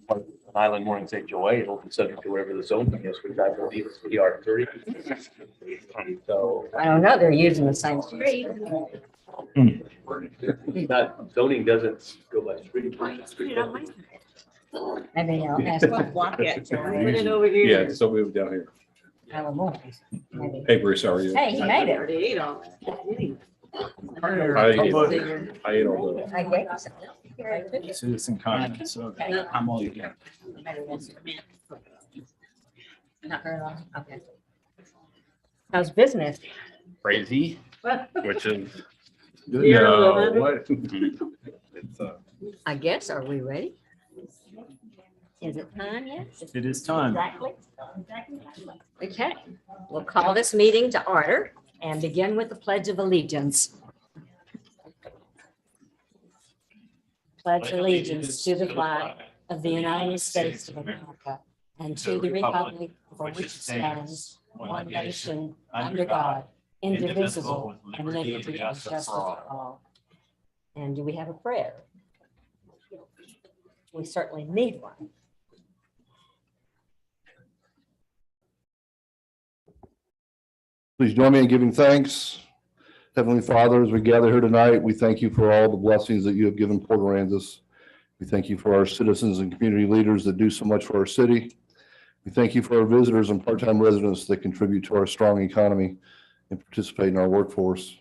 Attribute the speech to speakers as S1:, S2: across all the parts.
S1: Part of Island Morning St. Joy, it'll be subject to whatever the zone is, which I believe is PR 30. So
S2: I don't know, they're using the same street.
S1: that zoning doesn't go by street.
S2: Maybe I'll ask my block it. Put it over here.
S3: Yeah, so we were down here.
S2: Maybe.
S3: Hey, Bruce, how are you?
S2: Hey, he made it.
S3: I ate all the
S2: I guess.
S4: Citizen comment, so I'm all you get.
S2: Not very long, okay. How's business?
S4: Crazy,
S2: What?
S4: which is.
S3: no, what?
S4: It's,
S2: I guess, are we ready? Is it time yet?
S4: it is time.
S2: Exactly. Okay, we'll call this meeting to order and begin with the Pledge of Allegiance. Pledge allegiance to the flag of the United States of America and to the republic for which it stands, one nation, under God, indivisible, and liberty and justice for all. And do we have a prayer? We certainly need one.
S5: Please join me in giving thanks. Heavenly Father, as we gather here tonight, we thank you for all the blessings that you have given Port Aransas. We thank you for our citizens and community leaders that do so much for our city. We thank you for our visitors and part-time residents that contribute to our strong economy and participate in our workforce.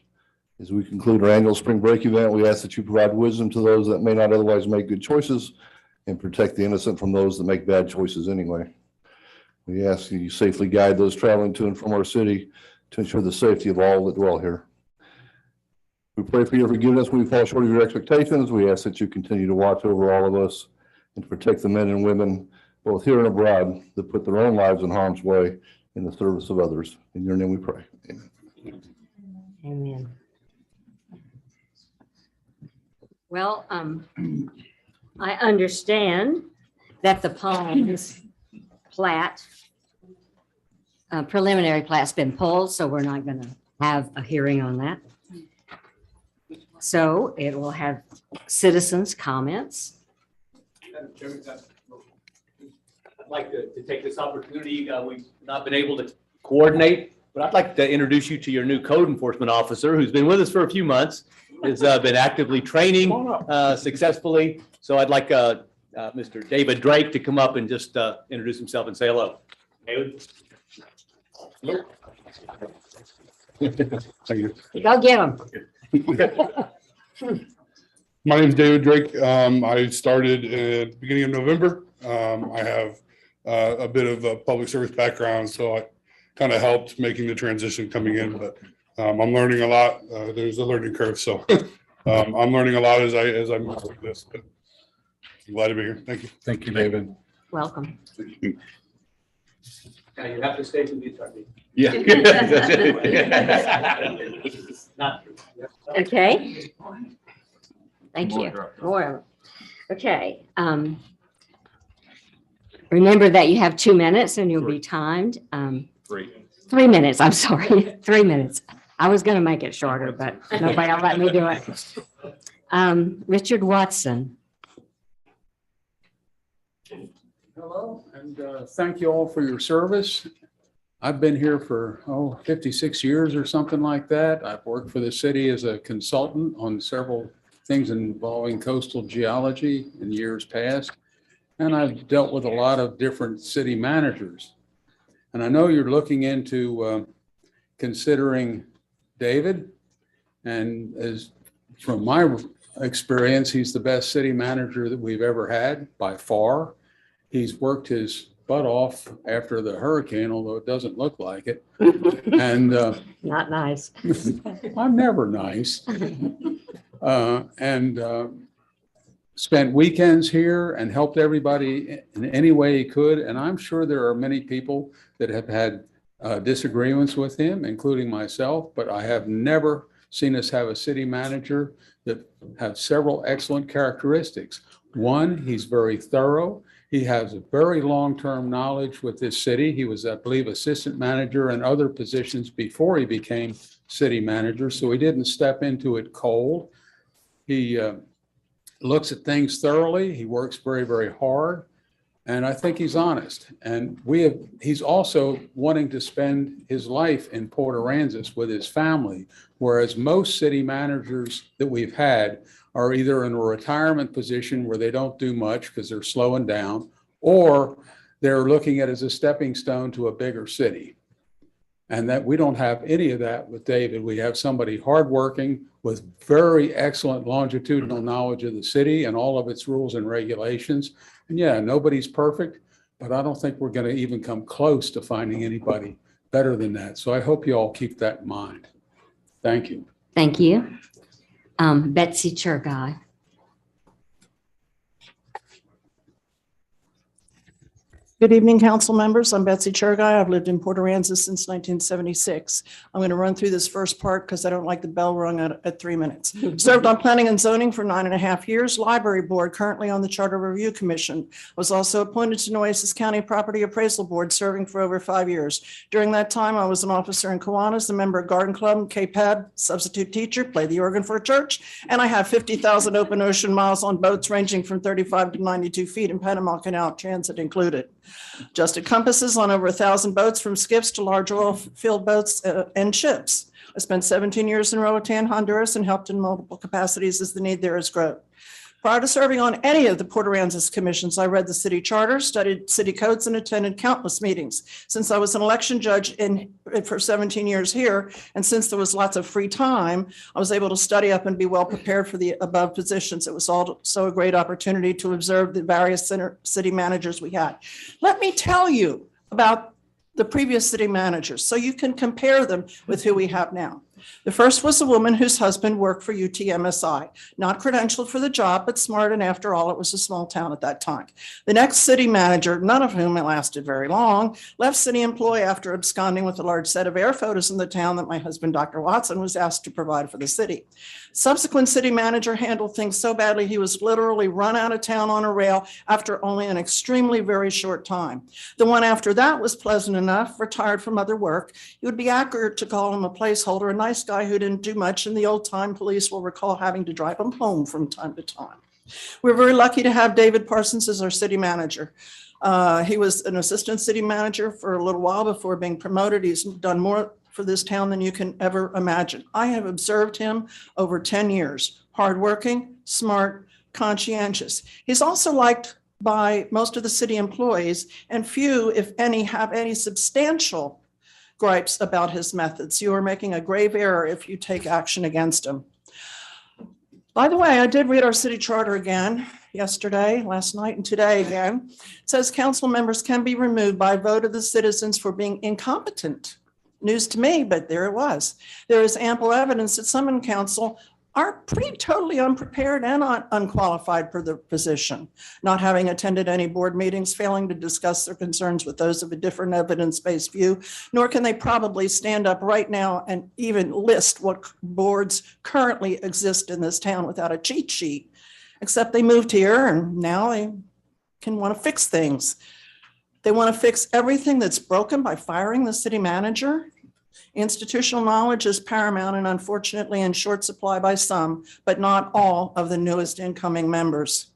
S5: As we conclude our annual spring break event, we ask that you provide wisdom to those that may not otherwise make good choices and protect the innocent from those that make bad choices anyway. We ask that you safely guide those traveling to and from our city to ensure the safety of all that dwell here. We pray for your forgiveness when we fall short of your expectations. We ask that you continue to watch over all of us and to protect the men and women, both here and abroad, that put their own lives in harm's way in the service of others. In your name we pray. Amen.
S2: Amen. Well, I understand that the Palms plat, preliminary plat's been pulled, so we're not going to have a hearing on that. So it will have citizens' comments.
S1: I'd like to take this opportunity. We've not been able to coordinate, but I'd like to introduce you to your new code enforcement officer who's been with us for a few months, has been actively training successfully. So I'd like Mr. David Drake to come up and just introduce himself and say hello. David?
S6: Thank you.
S2: Go get them.
S6: My name is David Drake. I started at the beginning of November. I have a bit of a public service background, so I kind of helped making the transition coming in, but I'm learning a lot. There's a learning curve, so I'm learning a lot as I move through this. But I'm glad to be here. Thank you.
S3: Thank you, David.
S2: Welcome.
S1: Now you have to stay to the attorney.
S3: Yeah.
S1: Not true.
S2: Okay. Thank you. More. Okay. Remember that you have 2 minutes and you'll be timed. 3 minutes. I'm sorry. 3 minutes. I was going to make it shorter, but nobody will let me do it. Richard Watson.
S7: Hello, and thank you all for your service. I've been here for 56 years or something like that. I've worked for the city as a consultant on several things involving coastal geology in years past. And I've dealt with a lot of different city managers. And I know you're looking into considering David. And as from my experience, he's the best city manager that we've ever had by far. He's worked his butt off after the hurricane, although it doesn't look like it. And
S2: Not nice.
S7: I'm never nice. Spent weekends here and helped everybody in any way he could. And I'm sure there are many people that have had disagreements with him, including myself, but I have never seen us have a city manager that have several excellent characteristics. One, he's very thorough. He has a very long-term knowledge with this city. He was, I believe, assistant manager and other positions before he became city manager, so he didn't step into it cold. He looks at things thoroughly. He works very, very hard. And I think he's honest. And he's also wanting to spend his life in Port Aransas with his family, whereas most city managers that we've had are either in a retirement position where they don't do much because they're slowing down, or they're looking at it as a stepping stone to a bigger city. And that we don't have any of that with David. We have somebody hardworking with very excellent longitudinal knowledge of the city and all of its rules and regulations. And yeah, nobody's perfect, but I don't think we're going to even come close to finding anybody better than that. So I hope you all keep that in mind. Thank you.
S2: Thank you. Betsy Churgai.
S8: Good evening, council members. I'm Betsy Churgai. I've lived in Port Aransas since 1976. I'm going to run through this first part because I don't like the bell rung at 3 minutes. Served on planning and zoning for 9.5 years, library board, currently on the Charter Review Commission. Was also appointed to Nueces County Property Appraisal Board, serving for over 5 years. During that time, I was an officer in Kiwanis, a member of Garden Club, KPAB, substitute teacher, played the organ for a church, and I have 50,000 open ocean miles on boats ranging from 35 to 92 feet in Panama Canal, transit included. Adjusted compasses on over 1,000 boats, from skiffs to large oil field boats and ships. I spent 17 years in Roatan, Honduras, and helped in multiple capacities as the need there has grown. Prior to serving on any of the Port Aransas commissions, I read the city charter, studied city codes, and attended countless meetings. Since I was an election judge for 17 years here, and since there was lots of free time, I was able to study up and be well prepared for the above positions. It was also a great opportunity to observe the various city managers we had. Let me tell you about the previous city managers so you can compare them with who we have now. The first was a woman whose husband worked for UTMSI, not credentialed for the job, but smart, and after all, it was a small town at that time. The next city manager, none of whom lasted very long, left city employ after absconding with a large set of air photos in the town that my husband, Dr. Watson, was asked to provide for the city. Subsequent city manager handled things so badly he was literally run out of town on a rail after only an extremely very short time. The one after that was pleasant enough, retired from other work. It would be accurate to call him a placeholder, a nice guy who didn't do much, and the old-time police will recall having to drive him home from time to time. We're very lucky to have David Parsons as our city manager. He was an assistant city manager for a little while before being promoted. He's done more for this town than you can ever imagine. I have observed him over 10 years, hardworking, smart, conscientious. He's also liked by most of the city employees, and few, if any, have any substantial gripes about his methods. You are making a grave error if you take action against him. By the way, I did read our city charter again yesterday, last night, and today again. It says council members can be removed by vote of the citizens for being incompetent. News to me, but there it was. There is ample evidence that some in council are pretty totally unprepared and unqualified for the position, not having attended any board meetings, failing to discuss their concerns with those of a different evidence-based view, nor can they probably stand up right now and even list what boards currently exist in this town without a cheat sheet, except they moved here and now they can want to fix things. They want to fix everything that's broken by firing the city manager. Institutional knowledge is paramount and unfortunately in short supply by some, but not all of the newest incoming members.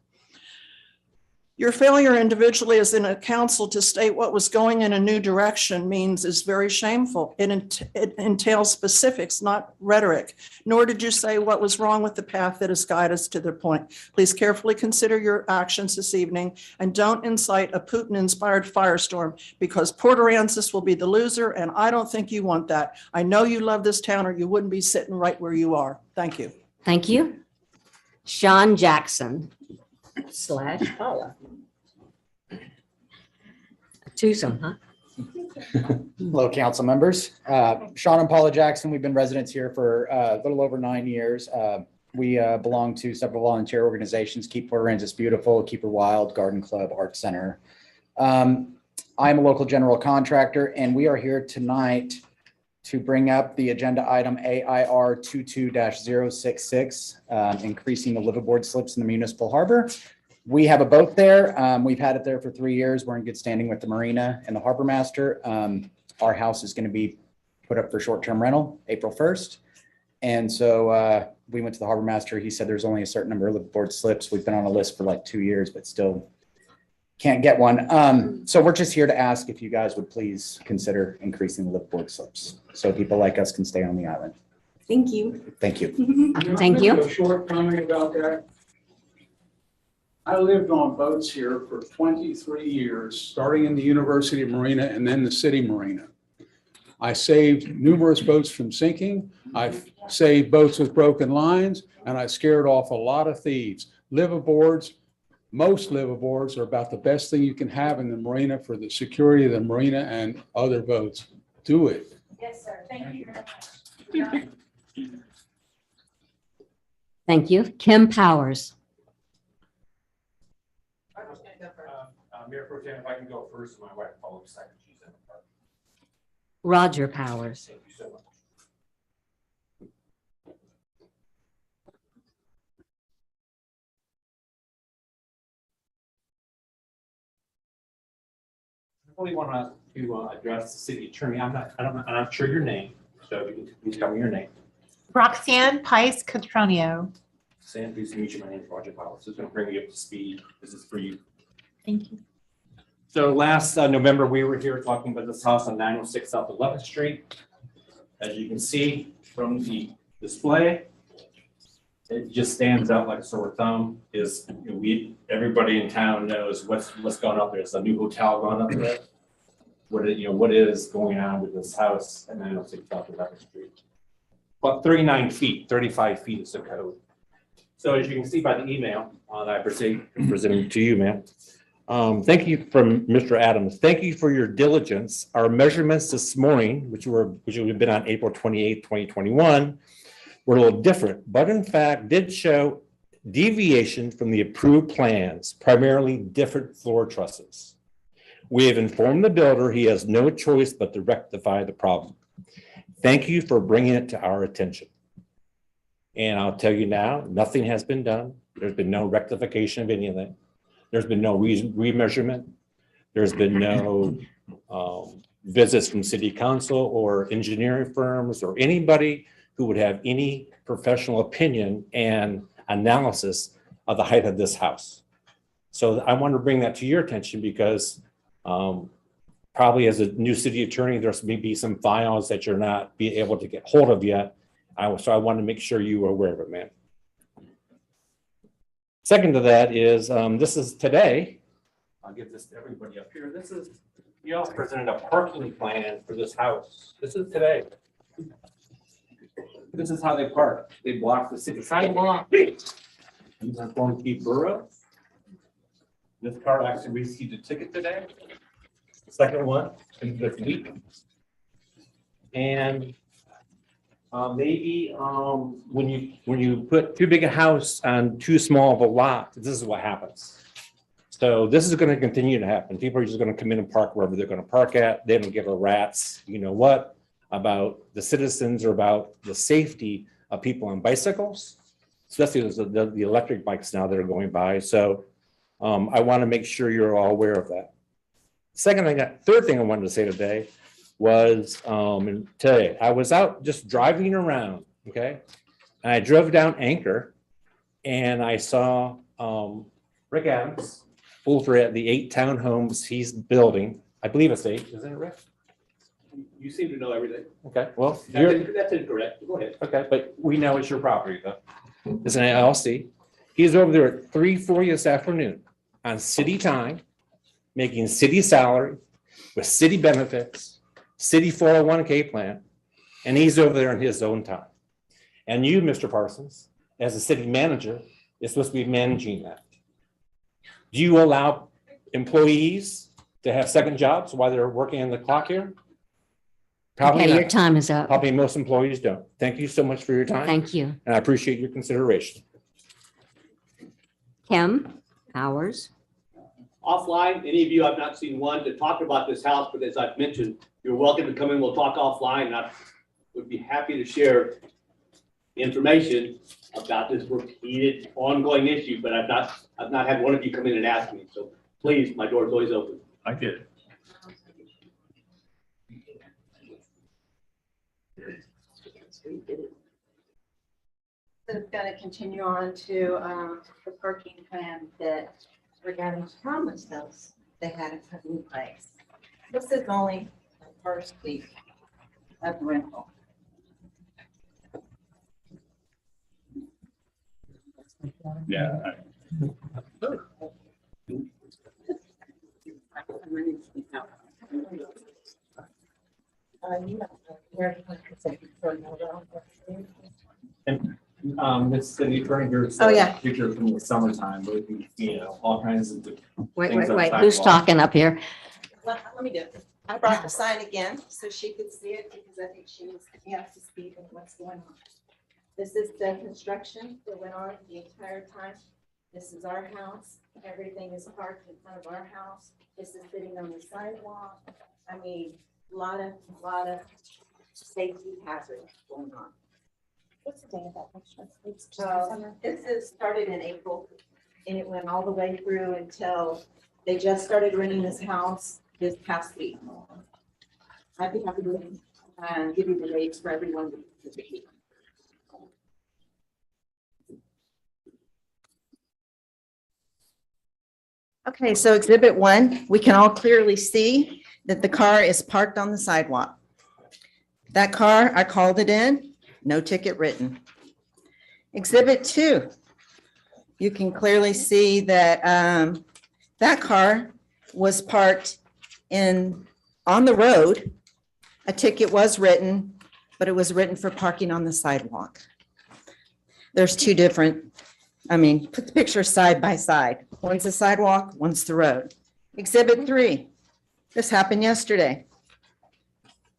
S8: Your failure individually as in a council to state what was going in a new direction is very shameful. It entails specifics, not rhetoric, nor did you say what was wrong with the path that has guided us to the point. Please carefully consider your actions this evening and don't incite a Putin-inspired firestorm, because Port Aransas will be the loser, and I don't think you want that. I know you love this town or you wouldn't be sitting right where you are. Thank you.
S2: Thank you. Sean Jackson / Paula. Twosome, huh?
S9: Hello, council members. Sean and Paula Jackson, we've been residents here for a little over 9 years. We belong to several volunteer organizations: Keep Port Aransas Beautiful, Keep Her Wild, Garden Club, Art Center. I'm a local general contractor, and we are here tonight to bring up the agenda item AIR 22-066, increasing the liveaboard slips in the municipal harbor. We have a boat there. We've had it there for 3 years. We're in good standing with the marina and the harbor master. Our house is going to be put up for short-term rental April 1st. And so we went to the harbor master. He said there's only a certain number of liveaboard slips. We've been on a list for like 2 years, but still can't get one. So we're just here to ask if you guys would please consider increasing the liveaboard slips so people like us can stay on the island.
S2: Thank you.
S9: Thank you.
S2: Thank you.
S7: A short comment about that. I lived on boats here for 23 years, starting in the University Marina and then the city marina. I saved numerous boats from sinking. I've saved boats with broken lines, and I scared off a lot of thieves. Liveaboards, most liveaboards are about the best thing you can have in the marina for the security of the marina and other boats. Do it.
S2: Yes, sir. Thank you very much. Thank you. Kim Powers.
S10: Mayor Pro Tem, if I can go first, my wife follows second. She's in the park.
S2: Roger Powers.
S10: Thank you so much. I really want to address the city attorney. I'm not sure your name, so if you can please tell me your name.
S11: Roxanne Pice Catronio.
S10: Sam, pleased to meet you. My name is Roger Powers. This is going to bring you up to speed. This is for you.
S11: Thank you.
S10: So last November, we were here talking about this house on 906 South 11th Street. As you can see from the display, it just stands out like a sore thumb. Everybody in town knows what's going up there. It's a new hotel going up there. What is going on with this house at 906 South 11th Street? About 39 feet, 35 feet is the code. So as you can see by the email that I presented to you, ma'am. Thank you from Mr. Adams. Thank you for your diligence. Our measurements this morning, which would have been on April 28, 2021, were a little different, but in fact did show deviation from the approved plans, primarily different floor trusses. We have informed the builder he has no choice but to rectify the problem. Thank you for bringing it to our attention. And I'll tell you now, nothing has been done. There's been no rectification of anything. There's been no remeasurement. There's been no visits from city council or engineering firms or anybody who would have any professional opinion and analysis of the height of this house. So I want to bring that to your attention because probably as a new city attorney, there's maybe some files that you're not being able to get hold of yet. So I want to make sure you are aware of it, ma'am. Second to that is, this is today. I'll give this to everybody up here. This is, you all presented a parking plan for this house. This is today. This is how they park. They block the city sidewalk. These are going to borough. This car actually received a ticket today. Second one in this week. And maybe when you put too big a house on too small of a lot, this is what happens. So this is going to continue to happen. People are just going to come in and park wherever they're going to park at. They don't give a rat's, you know what, about the citizens or about the safety of people on bicycles, especially the electric bikes now that are going by. So I want to make sure you're all aware of that. Third thing I wanted to say today was today I was out just driving around, okay, and I drove down Anchor and I saw Rick Adams over at the 8 townhomes he's building. I believe it's 8, isn't it, Rick?
S1: You seem to know everything.
S10: Okay, well,
S1: That's incorrect. Go ahead.
S10: okay, but we know it's your property though. It's an LLC. He's over there at 3:40 this afternoon on city time, making city salary with city benefits, city 401k plan, and he's over there in his own time. And you, Mr. Parsons, as a city manager, is supposed to be managing that. Do you allow employees to have second jobs while they're working on the clock here? Probably
S2: Okay, your
S10: not.
S2: time is up.
S10: Probably most employees don't. Thank you so much for your time.
S2: Thank you.
S10: And I appreciate your consideration.
S2: Kim Powers.
S1: Offline, any of you, I've not seen one to talk about this house, but as I've mentioned, you're welcome to come in. We'll talk offline. And I would be happy to share information about this repeated ongoing issue, but I've not had one of you come in and ask me. So please, my door is always open.
S10: I get it.
S2: is going to continue on to the parking plan that regarding Thomas House they had it put in place. This is only the first week of rental.
S4: Yeah.
S10: This city attorney here.
S2: Oh, yeah.
S10: Picture from the summertime, but you know, all kinds of.
S2: Wait,
S10: things
S2: wait,
S10: on
S2: wait, who's
S10: sidewalks.
S2: talking up here? Let me do it. I brought the sign again so she could see it because I think she was up to speed on what's going on. This is the construction that went on the entire time. This is our house. Everything is parked in front of our house. This is sitting on the sidewalk. I mean, a lot of safety hazards going on. What's the date of that picture? This is started in April and it went all the way through until they just started renting this house this past week. I'd be happy to give you the rates for everyone to see. Okay, so exhibit 1, we can all clearly see that the car is parked on the sidewalk. That car, I called it in, no ticket written. Exhibit 2, you can clearly see that that car was parked on the road. A ticket was written, but it was written for parking on the sidewalk. There's two different, put the pictures side by side. One's the sidewalk, one's the road. Exhibit 3, this happened yesterday.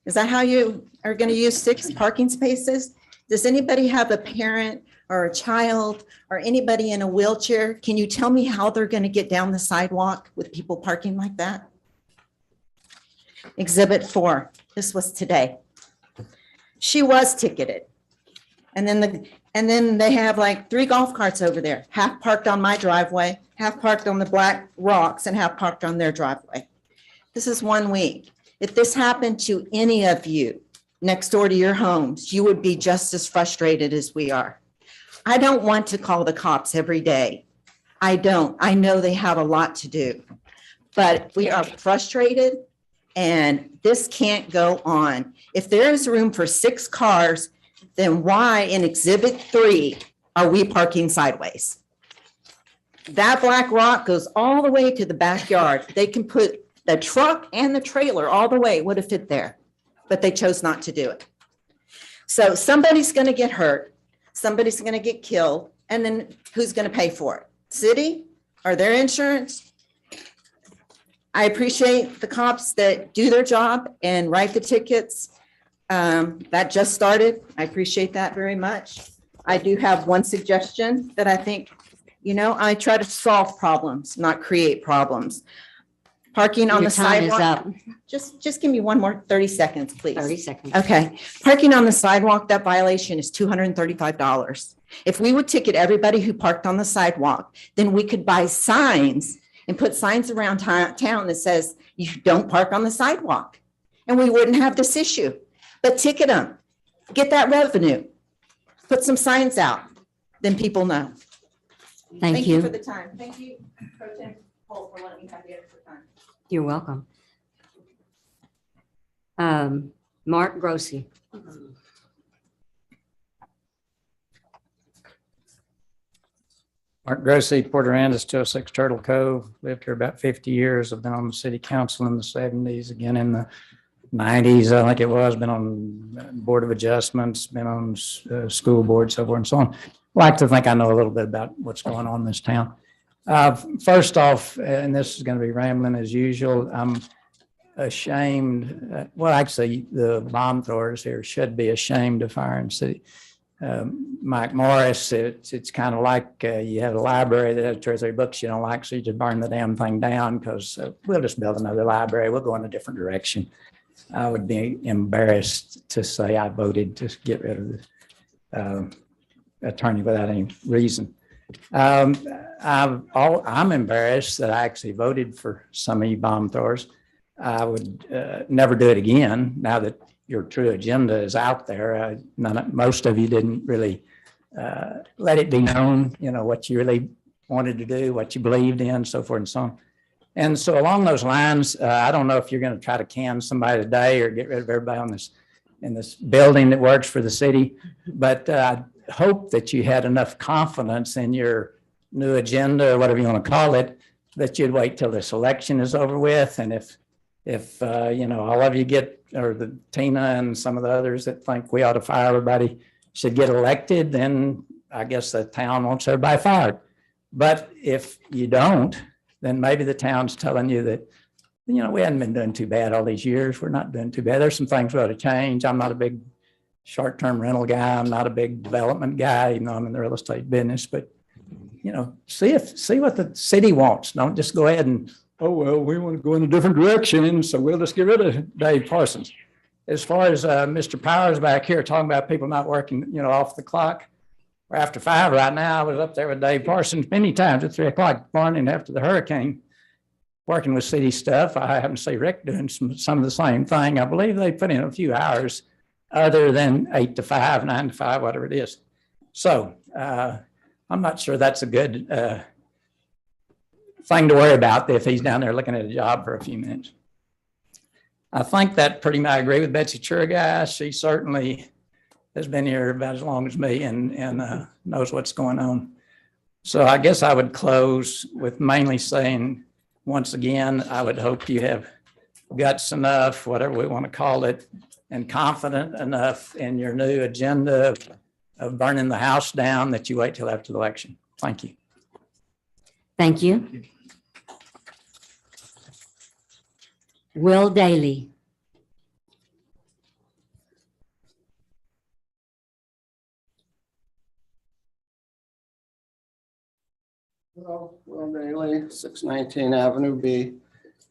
S2: Is that how you are going to use 6 parking spaces? Does anybody have a parent or a child or anybody in a wheelchair? Can you tell me how they're going to get down the sidewalk with people parking like that? Exhibit 4, this was today. She was ticketed. And then they have like 3 golf carts over there, half parked on my driveway, half parked on the black rocks, and half parked on their driveway. This is 1 week. If this happened to any of you next door to your homes, you would be just as frustrated as we are. I don't want to call the cops every day. I don't. I know they have a lot to do, but we are frustrated and this can't go on. If there is room for 6 cars, then why in exhibit 3 are we parking sideways? That black rock goes all the way to the backyard. They can put the truck and the trailer all the way, would have fit there, but they chose not to do it. So somebody's going to get hurt, somebody's going to get killed, and then who's going to pay for it? City or their insurance? I appreciate the cops that do their job and write the tickets. That just started. I appreciate that very much. I do have one suggestion that I think, I try to solve problems, not create problems. Parking on the sidewalk. Just give me one more 30 seconds, please. 30 seconds.
S8: Okay. Parking on the sidewalk, that violation is $235. If we would ticket everybody who parked on the sidewalk, then we could buy signs and put signs around town that says you don't park on the sidewalk. And we wouldn't have this issue. But ticket them, get that revenue, put some signs out, then people know.
S2: Thank you.
S8: For the time. Thank you, Pro Tem Holt, for letting me have the extra time.
S2: You're welcome. Mark Grossi.
S12: Mark Grossi, Port Aransas, 206 Turtle Cove. Lived here about 50 years. I've been on the city council in the 70s, again in the 90s, I think it was. Been on Board of Adjustments, been on school board, so forth and so on. Like to think I know a little bit about what's going on in this town. First off, and this is going to be rambling as usual, I'm ashamed. Well, actually, the bomb throwers here should be ashamed of firing city. Mike Morris, it's kind of like you have a library that has 2 or 3 books you don't like, so you just burn the damn thing down because we'll just build another library. We'll go in a different direction. I would be embarrassed to say I voted to get rid of the attorney without any reason. I'm embarrassed that I actually voted for some of you bomb throwers. I would never do it again now that your true agenda is out there. Most of you didn't really let it be known, what you really wanted to do, what you believed in, so forth and so on. And so along those lines, I don't know if you're going to try to can somebody today or get rid of everybody in this building that works for the city, but I hope that you had enough confidence in your new agenda or whatever you want to call it, that you'd wait till this election is over with. And if all of you or the Tina and some of the others that think we ought to fire everybody should get elected, then I guess the town wants everybody fired. But if you don't, then maybe the town's telling you that, we hadn't been doing too bad all these years. We're not doing too bad. There's some things we ought to change. I'm not a big short-term rental guy. I'm not a big development guy, even though I'm in the real estate business, but see what the city wants. Don't just go ahead and, oh, well, we want to go in a different direction, so we'll just get rid of Dave Parsons. As far as Mr. Powers back here talking about people not working, off the clock, or after 5 right now, I was up there with Dave Parsons many times at 3 o'clock morning after the hurricane, working with city stuff. I happen to see Rick doing some of the same thing. I believe they put in a few hours other than 8 to 5, 9 to 5, whatever it is. So I'm not sure that's a good thing to worry about if he's down there looking at a job for a few minutes. I think that pretty much I agree with Betsy Churguy. She certainly has been here about as long as me and knows what's going on. So I guess I would close with mainly saying, once again, I would hope you have guts enough, whatever we want to call it, and confident enough in your new agenda of burning the house down that you wait till after the election. Thank you.
S2: Thank you. Will Daly.
S13: Hello, Will Daly, 619 Avenue B.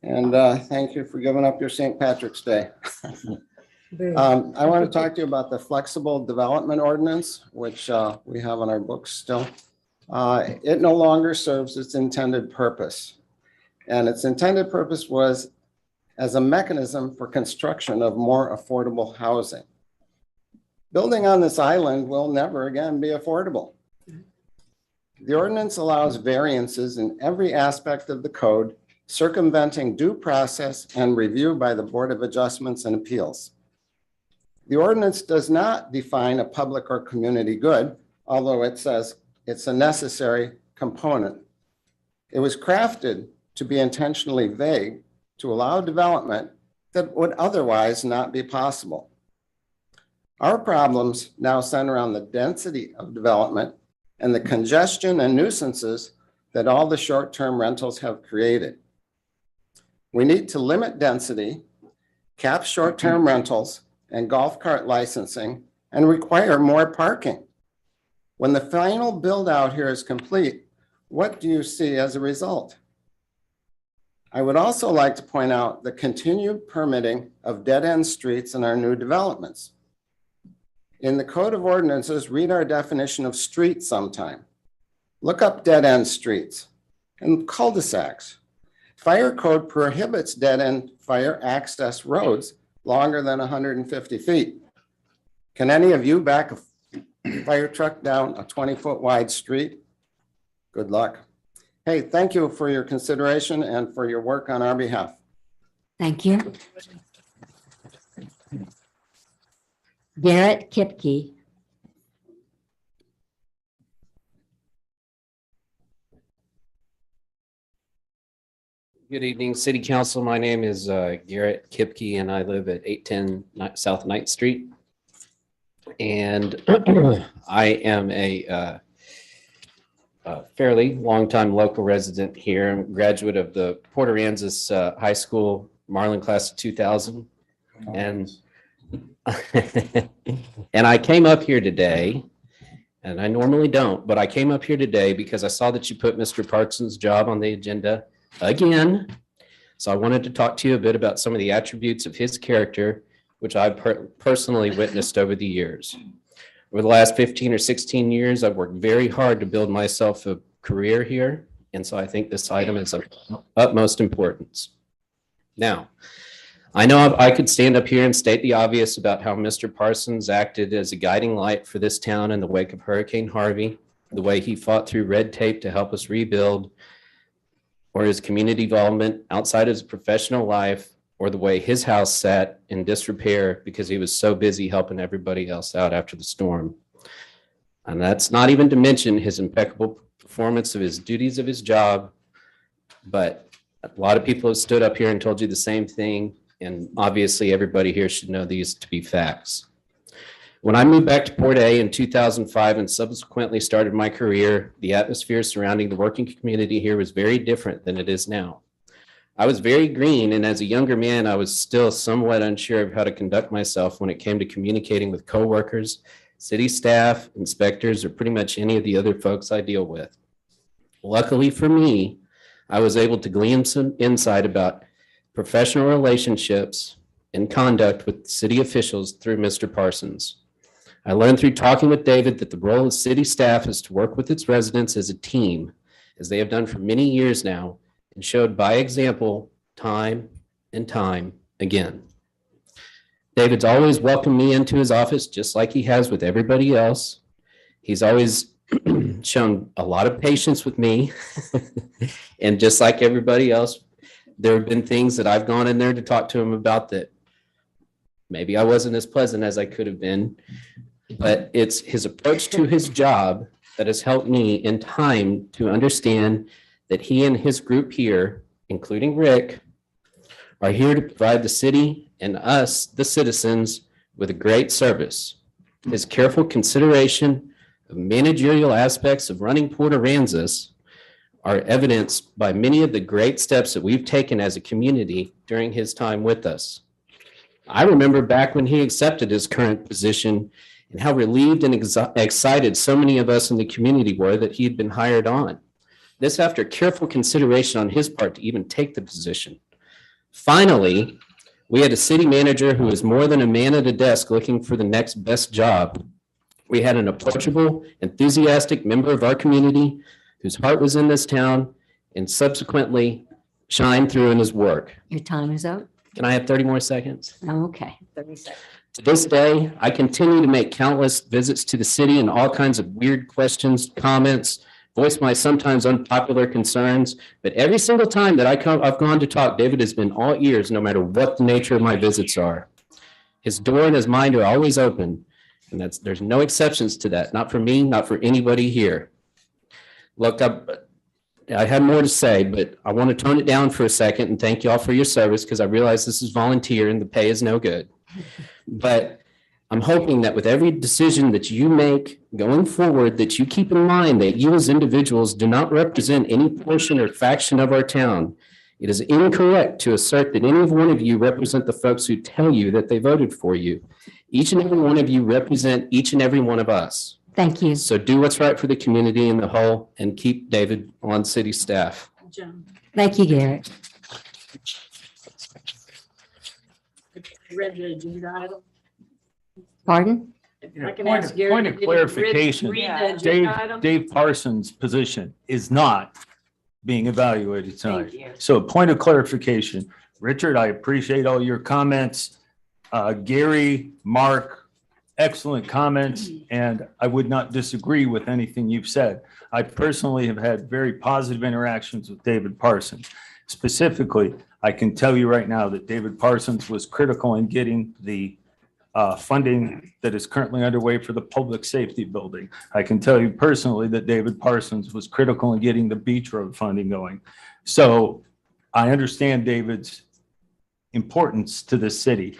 S13: And thank you for giving up your St. Patrick's Day. I want to talk to you about the flexible development ordinance, which we have on our books still. It no longer serves its intended purpose. And its intended purpose was as a mechanism for construction of more affordable housing. Building on this island will never again be affordable. The ordinance allows variances in every aspect of the code, circumventing due process and review by the Board of Adjustments and Appeals. The ordinance does not define a public or community good, although it says it's a necessary component. It was crafted to be intentionally vague to allow development that would otherwise not be possible. Our problems now center on the density of development and the congestion and nuisances that all the short-term rentals have created. We need to limit density, cap short-term rentals and golf cart licensing, and require more parking. When the final build out here is complete, what do you see as a result? I would also like to point out the continued permitting of dead-end streets in our new developments. In the Code of Ordinances, read our definition of street sometime. Look up dead-end streets and cul-de-sacs. Fire code prohibits dead-end fire access roads longer than 150 feet. Can any of you back a fire truck down a 20-foot wide street? Good luck. Hey, thank you for your consideration and for your work on our behalf.
S2: Thank you. Garrett Kipke.
S14: Good evening, City Council. My name is Garrett Kipke, and I live at 810 South 9th Street. And I am a fairly longtime local resident here. I'm a graduate of the Port Aransas High School Marlin class of 2000. And and I came up here today, and I normally don't, but I came up here today because I saw that you put Mr. Parsons' job on the agenda again. So I wanted to talk to you a bit about some of the attributes of his character, which I've personally witnessed over the years. Over the last 15 or 16 years, I've worked very hard to build myself a career here. And so I think this item is of utmost importance. Now, I know I could stand up here and state the obvious about how Mr. Parsons acted as a guiding light for this town in the wake of Hurricane Harvey, the way he fought through red tape to help us rebuild, or his community involvement outside of his professional life, or the way his house sat in disrepair because he was so busy helping everybody else out after the storm. And that's not even to mention his impeccable performance of his duties of his job. But a lot of people have stood up here and told you the same thing. And obviously everybody here should know these to be facts. When I moved back to Port A in 2005 and subsequently started my career, the atmosphere surrounding the working community here was very different than it is now. I was very green, and as a younger man, I was still somewhat unsure of how to conduct myself when it came to communicating with coworkers, city staff, inspectors, or pretty much any of the other folks I deal with. Luckily for me, I was able to glean some insight about professional relationships and conduct with city officials through Mr. Parsons. I learned through talking with David that the role of city staff is to work with its residents as a team, as they have done for many years now, and showed by example time and time again. David's always welcomed me into his office just like he has with everybody else. He's always shown a lot of patience with me. And just like everybody else, there have been things that I've gone in there to talk to him about that maybe I wasn't as pleasant as I could have been, but it's his approach to his job that has helped me in time to understand that he and his group here, including Rick, are here to provide the city and us, the citizens, with a great service. His careful consideration of managerial aspects of running Port Aransas are evidenced by many of the great steps that we've taken as a community during his time with us. I remember back when he accepted his current position and how relieved and excited so many of us in the community were that he had been hired on. This after careful consideration on his part to even take the position. Finally, we had a city manager who was more than a man at a desk looking for the next best job. We had an approachable, enthusiastic member of our community whose heart was in this town and subsequently shined through in his work.
S2: Your time is up.
S14: Can I have 30 more seconds?
S2: Okay, 30 seconds.
S14: To this day, I continue to make countless visits to the city and all kinds of weird questions, comments, voice my sometimes unpopular concerns. But every single time that I've gone to talk, David has been all ears, no matter what the nature of my visits are. His door and his mind are always open. And there's no exceptions to that. Not for me, not for anybody here. Look, I had more to say, but I want to tone it down for a second and thank you all for your service because I realize this is volunteer and the pay is no good. But I'm hoping that with every decision that you make going forward, that you keep in mind that you as individuals do not represent any portion or faction of our town. It is incorrect to assert that any one of you represent the folks who tell you that they voted for you. Each and every one of you represent each and every one of us.
S2: Thank you.
S14: So do what's right for the community in the whole and keep David on city staff.
S2: Thank you, Garrett.
S8: Read the agenda item.
S2: Pardon?
S8: I can ask Gary,
S4: Point
S8: did
S4: of
S8: you
S4: clarification,
S8: read the agenda item?
S4: Dave Parsons' position is not being evaluated tonight.
S8: Thank you.
S4: So a point of clarification, Richard, I appreciate all your comments. Gary, Mark, excellent comments, and I would not disagree with anything you've said. I personally have had very positive interactions with David Parsons. Specifically, I can tell you right now that David Parsons was critical in getting the funding that is currently underway for the public safety building. I can tell you personally that David Parsons was critical in getting the beach road funding going. So I understand David's importance to this city.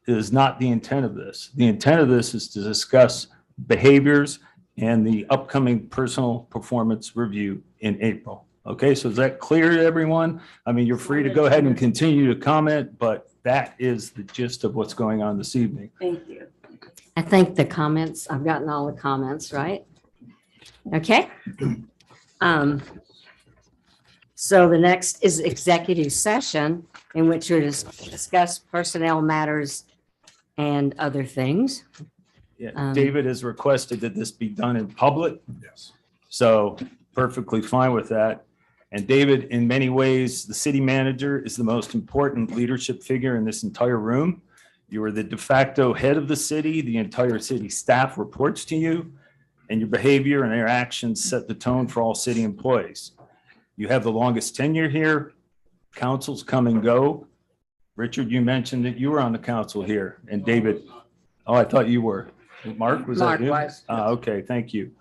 S4: It is not the intent of this. The intent of this is to discuss behaviors and the upcoming personal performance review in April. Okay, so is that clear to everyone? I mean, you're free to go ahead and continue to comment, but that is the gist of what's going on this evening.
S8: Thank you.
S2: I think the comments, I've gotten all the comments, right? Okay. So the next is executive session in which we discuss personnel matters and other things.
S4: Yeah, David has requested that this be done in public.
S6: Yes.
S4: So perfectly fine with that. And David, in many ways, the city manager is the most important leadership figure in this entire room. You are the de facto head of the city. The entire city staff reports to you, and your behavior and your actions set the tone for all city employees. You have the longest tenure here. Councils come and go. Richard, you mentioned that you were on the council here, and David, oh, I thought you were. Mark, was that you?
S12: Mark was.
S4: Okay, thank you.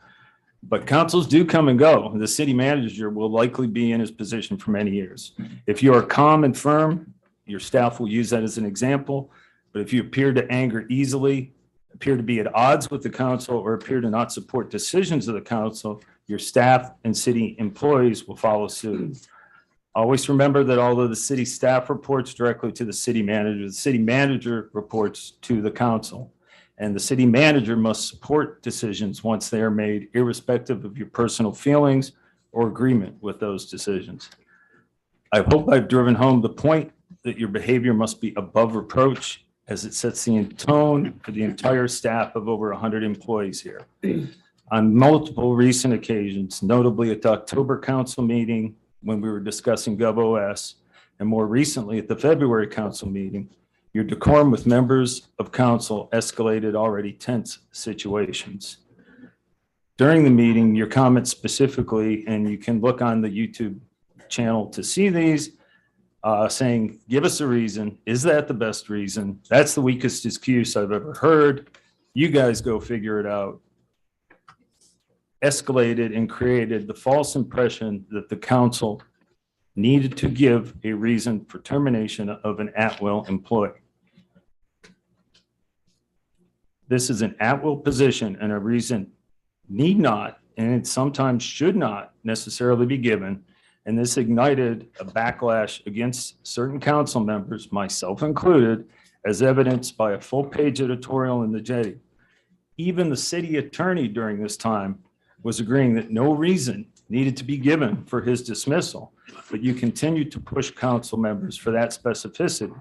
S4: But councils do come and go. The city manager will likely be in his position for many years. If you are calm and firm, your staff will use that as an example. But if you appear to anger easily, appear to be at odds with the council, or appear to not support decisions of the council, your staff and city employees will follow suit. Always remember that although the city staff reports directly to the city manager reports to the council. And the city manager must support decisions once they are made, irrespective of your personal feelings or agreement with those decisions. I hope I've driven home the point that your behavior must be above reproach, as it sets the tone for the entire staff of over 100 employees here. On multiple recent occasions, notably at the October council meeting when we were discussing GovOS, and more recently at the February council meeting, your decorum with members of council escalated already tense situations. During the meeting, your comments specifically, and you can look on the YouTube channel to see these, saying, give us a reason. Is that the best reason? That's the weakest excuse I've ever heard. You guys go figure it out. Escalated and created the false impression that the council needed to give a reason for termination of an at-will employee. This is an at-will position, and a reason need not, and it sometimes should not necessarily be given. And this ignited a backlash against certain council members, myself included, as evidenced by a full-page editorial in the Jetty. Even the city attorney during this time was agreeing that no reason needed to be given for his dismissal, but you continued to push council members for that specificity.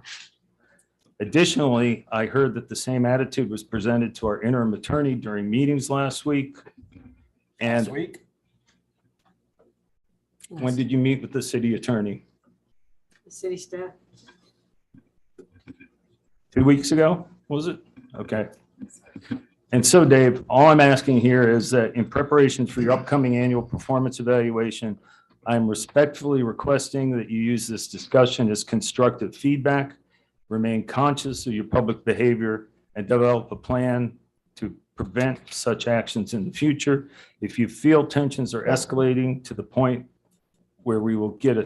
S4: Additionally, I heard that the same attitude was presented to our interim attorney during meetings last week. And when did you meet with the city attorney?
S2: The city staff.
S4: 2 weeks ago, was it? Okay. And so, Dave, all I'm asking here is that in preparation for your upcoming annual performance evaluation, I'm respectfully requesting that you use this discussion as constructive feedback, remain conscious of your public behavior, and develop a plan to prevent such actions in the future. If you feel tensions are escalating to the point where we will get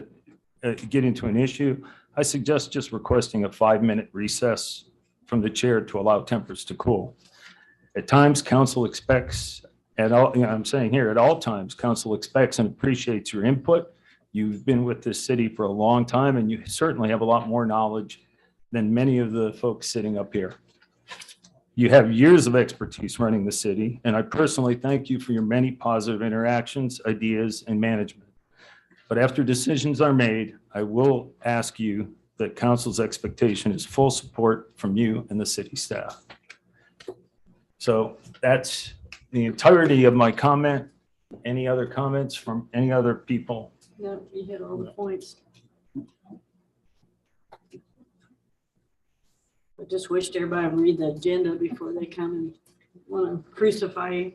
S4: into an issue, I suggest just requesting a 5-minute recess from the chair to allow tempers to cool. At times, council expects, at all times, council expects and appreciates your input. You've been with this city for a long time, and you certainly have a lot more knowledge than many of the folks sitting up here. You have years of expertise running the city, and I personally thank you for your many positive interactions, ideas, and management. But after decisions are made, I will ask you that council's expectation is full support from you and the city staff. So that's the entirety of my comment. Any other comments from any other people?
S2: No, you hit all the points. I just wished everybody would read the agenda before they come and want to crucify you.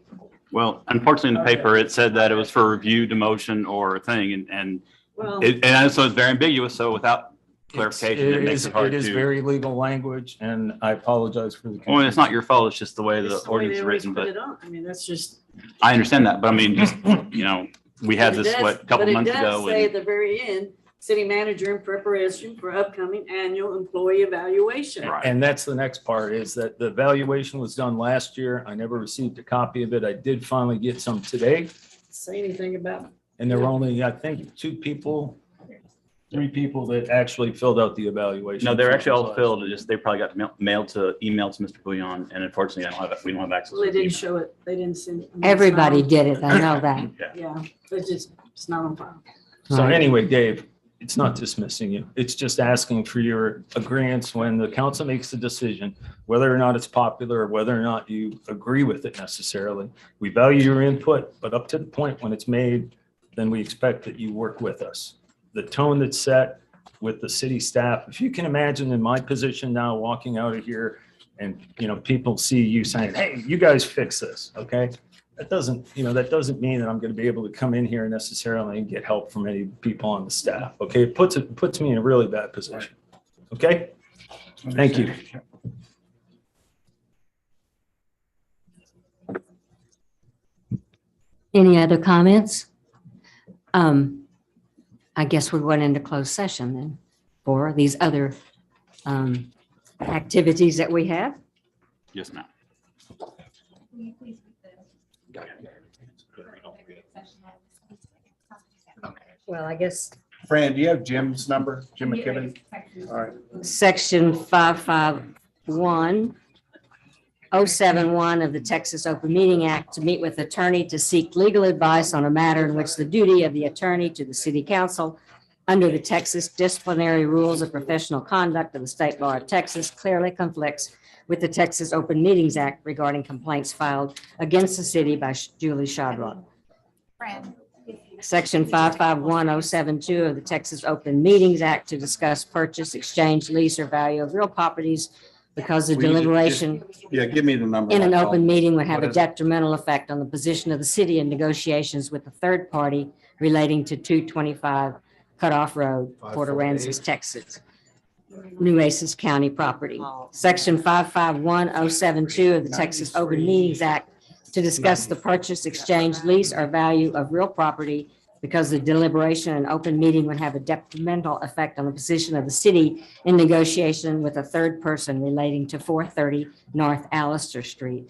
S15: Well, unfortunately, in the paper, it said that it was for review, demotion, or a thing, and
S2: Well,
S15: so it's very ambiguous. So without clarification, it makes it hard
S4: It is
S15: to.
S4: very legal language, and I apologize for the
S15: Well, it's not
S4: confusion.
S15: your fault. It's just the way the
S2: it's the way
S15: ordinance
S2: they
S15: is
S2: always
S15: written.
S2: put
S15: But
S2: it on. I mean, that's just.
S15: I understand that. But I mean, just we had
S2: But it
S15: this
S2: does-
S15: a couple months
S2: But it does
S15: ago.
S2: say
S15: And
S2: at the very end, city manager in preparation for upcoming annual employee evaluation.
S15: Right.
S4: And that's the next part, is that the evaluation was done last year. I never received a copy of it. I did finally get some today,
S2: Say anything about.
S4: and there were only, I think, 3 people that actually filled out the evaluation.
S15: no, they're actually all filled. It just they probably got emailed to Mr. Bouillon, and unfortunately, we don't have access.
S2: Well, they
S15: to the
S2: didn't
S15: email.
S2: show it. They didn't send it. I mean, it's it's not not on- on- it.
S11: I know that.
S2: Yeah, it's not on file.
S4: So anyway, Dave, it's not dismissing you. It's just asking for your agreeance when the council makes a decision, whether or not it's popular or whether or not you agree with it necessarily. We value your input, but up to the point when it's made, then we expect that you work with us. The tone that's set with the city staff, if you can imagine in my position now, walking out of here and, people see you saying, hey, you guys fix this, okay? That doesn't mean that I'm going to be able to come in here necessarily and get help from any people on the staff, okay? It puts me in a really bad position, okay? Thank you.
S2: Any other comments? I guess we're going into closed session then for these other activities that we have.
S15: Yes, ma'am.
S2: Well, I guess
S16: Fran, do you have Jim's number? Jim McKibben? All right.
S2: Section 551 of the Texas Open Meeting Act to meet with attorney to seek legal advice on a matter in which the duty of the attorney to the city council under the Texas disciplinary rules of professional conduct of the state bar of Texas clearly conflicts with the Texas Open Meetings Act regarding complaints filed against the city by Julie Shadrock. Section 551072 of the Texas Open Meetings Act to discuss purchase, exchange, lease, or value of real properties because the
S16: Will you just-
S2: deliberation
S16: Yeah, give me the number.
S2: in an
S16: I'll call.
S2: open meeting would have
S16: What
S2: a
S16: is it?
S2: detrimental effect on the position of the city in negotiations with a third party relating to 225 Cutoff Road, Port Aransas, Texas, Nueces County property. Section 551072 of the Texas Open Meetings Act to discuss the purchase, exchange, lease, or value of real property because the deliberation in an open meeting would have a detrimental effect on the position of the city in negotiation with a third person relating to 430 North Allister Street,